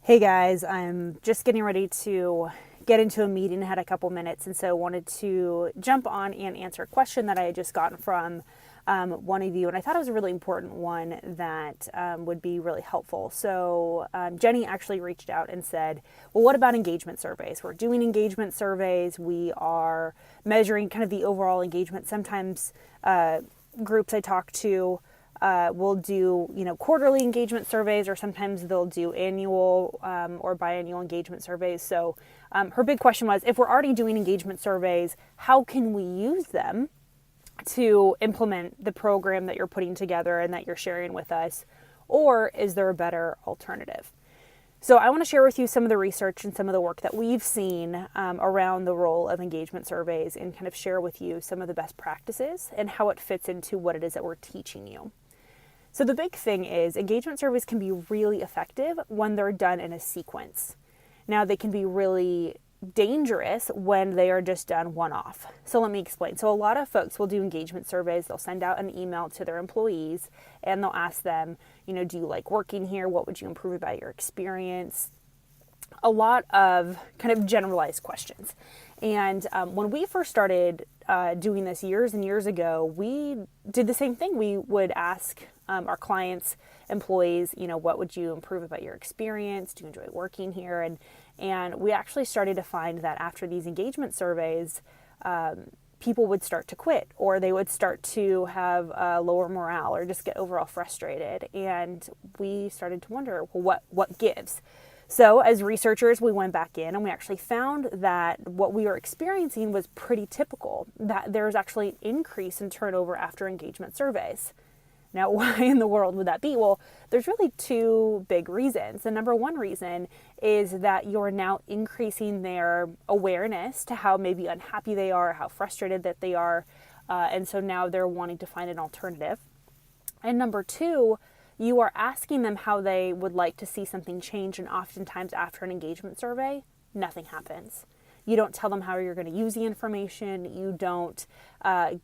Hey guys, I'm just getting ready to get into a meeting. I had a couple minutes, and so wanted to jump on and answer a question that I had just gotten from one of you, and I thought it was a really important one that would be really helpful. So Jenny actually reached out and said, well, what about engagement surveys? We're doing engagement surveys. We are measuring kind of the overall engagement. Sometimes groups I talk to will do, quarterly engagement surveys, or sometimes they'll do annual or biannual engagement surveys. So her big question was, if we're already doing engagement surveys, how can we use them to implement the program that you're putting together and that you're sharing with us? Or is there a better alternative? So I want to share with you some of the research and some of the work that we've seen around the role of engagement surveys, and kind of share with you some of the best practices and how it fits into what it is that we're teaching you. So the big thing is engagement surveys can be really effective when they're done in a sequence. Now, they can be really dangerous when they are just done one-off. So let me explain. So a lot of folks will do engagement surveys. They'll send out an email to their employees and they'll ask them, do you like working here? What would you improve about your experience? A lot of kind of generalized questions. And when we first started doing this years and years ago, we did the same thing. We would ask our clients, employees, what would you improve about your experience? Do you enjoy working here? And we actually started to find that after these engagement surveys, people would start to quit, or they would start to have lower morale, or just get overall frustrated. And we started to wonder, well, what gives? So as researchers, we went back in and we actually found that what we were experiencing was pretty typical, that there's actually an increase in turnover after engagement surveys. Now, why in the world would that be? Well, there's really two big reasons. The number one reason is that you're now increasing their awareness to how maybe unhappy they are, how frustrated that they are, and so now they're wanting to find an alternative. And number two, you are asking them how they would like to see something change, and oftentimes after an engagement survey, nothing happens. You don't tell them how you're going to use the information. You don't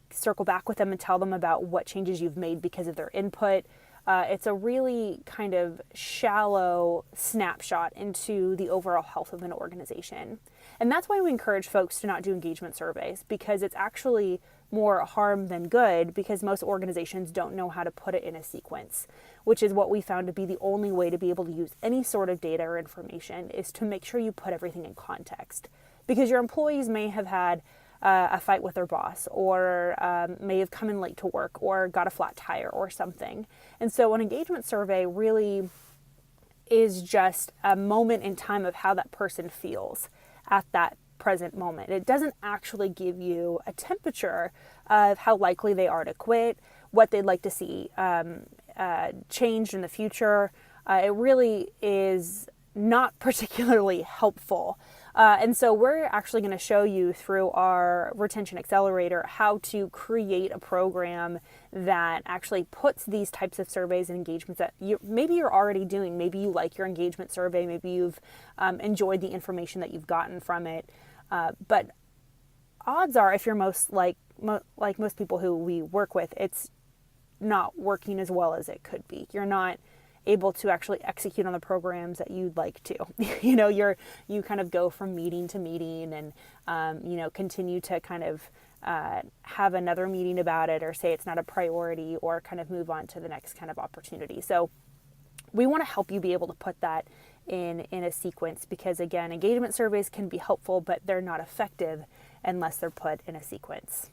circle back with them and tell them about what changes you've made because of their input. It's a really kind of shallow snapshot into the overall health of an organization. And that's why we encourage folks to not do engagement surveys, because it's actually more harm than good, because most organizations don't know how to put it in a sequence, which is what we found to be the only way to be able to use any sort of data or information, is to make sure you put everything in context. Because your employees may have had a fight with their boss, or may have come in late to work, or got a flat tire or something. And so an engagement survey really is just a moment in time of how that person feels at that present moment. It doesn't actually give you a temperature of how likely they are to quit, what they'd like to see changed in the future. It really is not particularly helpful. And so we're actually going to show you through our Retention Accelerator how to create a program that actually puts these types of surveys and engagements that maybe you're already doing. Maybe you like your engagement survey. Maybe you've enjoyed the information that you've gotten from it. But odds are, if you're like most people who we work with, it's not working as well as it could be. You're not able to actually execute on the programs that you'd like to. You kind of go from meeting to meeting, and continue to kind of have another meeting about it, or say it's not a priority, or kind of move on to the next kind of opportunity. So we want to help you be able to put that in a sequence, because again, engagement surveys can be helpful, but they're not effective unless they're put in a sequence.